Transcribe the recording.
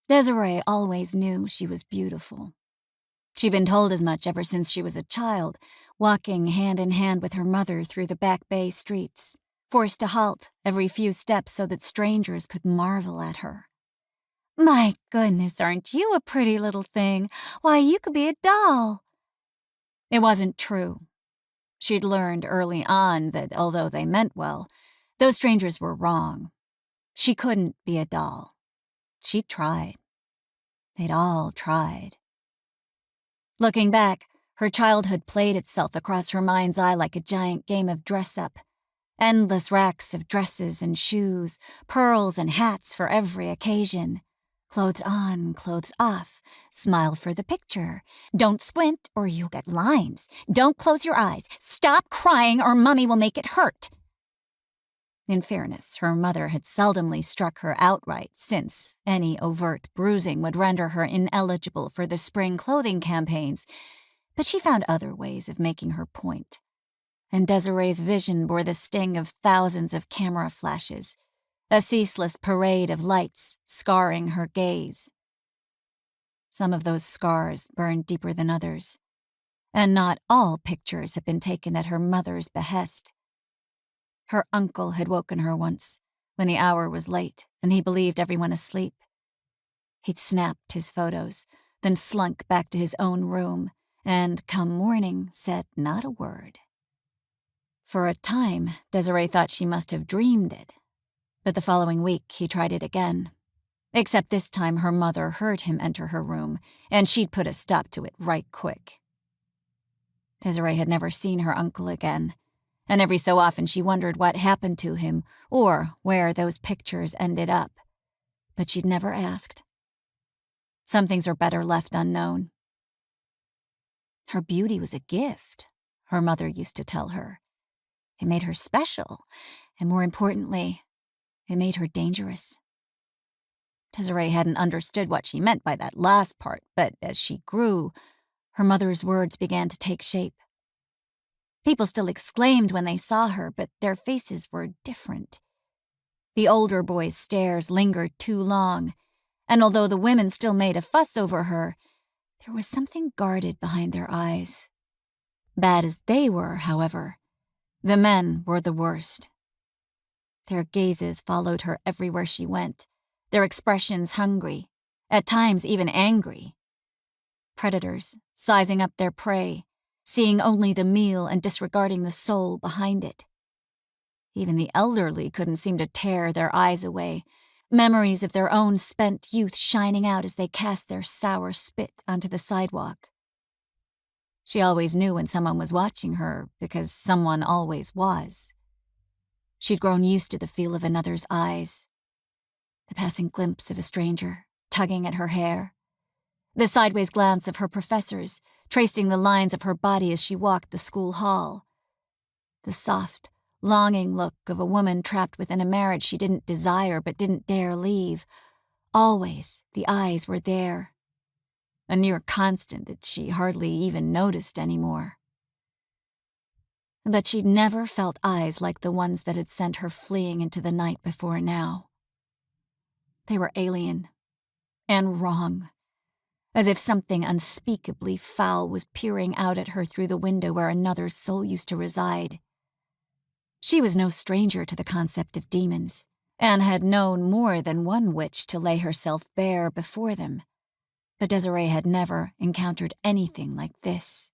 Desiree always knew she was beautiful. She'd been told as much ever since she was a child, walking hand in hand with her mother through the Back Bay streets, forced to halt every few steps so that strangers could marvel at her. "My goodness, aren't you a pretty little thing? Why, you could be a doll." It wasn't true. She'd learned early on that although they meant well, those strangers were wrong. She couldn't be a doll. She'd tried. They'd all tried. Looking back, her childhood played itself across her mind's eye like a giant game of dress-up. Endless racks of dresses and shoes, pearls and hats for every occasion. Clothes on, clothes off. Smile for the picture. Don't squint or you'll get lines. Don't close your eyes. Stop crying or Mommy will make it hurt. In fairness, her mother had seldomly struck her outright, since any overt bruising would render her ineligible for the spring clothing campaigns, but she found other ways of making her point. And Desiree's vision bore the sting of thousands of camera flashes, a ceaseless parade of lights scarring her gaze. Some of those scars burned deeper than others, and not all pictures had been taken at her mother's behest. Her uncle had woken her once, when the hour was late and he believed everyone asleep. He'd snapped his photos, then slunk back to his own room, and, come morning, said not a word. For a time, Desiree thought she must have dreamed it, but the following week he tried it again. Except this time her mother heard him enter her room, and she'd put a stop to it right quick. Desiree had never seen her uncle again, and every so often she wondered what happened to him or where those pictures ended up. But she'd never asked. Some things are better left unknown. Her beauty was a gift, her mother used to tell her. It made her special, and more importantly, it made her dangerous. Desiree hadn't understood what she meant by that last part, but as she grew, her mother's words began to take shape. People still exclaimed when they saw her, but their faces were different. The older boys' stares lingered too long, and although the women still made a fuss over her, there was something guarded behind their eyes. Bad as they were, however, the men were the worst. Their gazes followed her everywhere she went, their expressions hungry, at times even angry. Predators, sizing up their prey, seeing only the meal and disregarding the soul behind it. Even the elderly couldn't seem to tear their eyes away, memories of their own spent youth shining out as they cast their sour spit onto the sidewalk. She always knew when someone was watching her, because someone always was. She'd grown used to the feel of another's eyes, the passing glimpse of a stranger tugging at her hair, the sideways glance of her professors, tracing the lines of her body as she walked the school hall, the soft, longing look of a woman trapped within a marriage she didn't desire but didn't dare leave. Always the eyes were there, a near constant that she hardly even noticed anymore. But she'd never felt eyes like the ones that had sent her fleeing into the night before now. They were alien and wrong, as if something unspeakably foul was peering out at her through the window where another's soul used to reside. She was no stranger to the concept of demons, and had known more than one witch to lay herself bare before them. But Desiree had never encountered anything like this.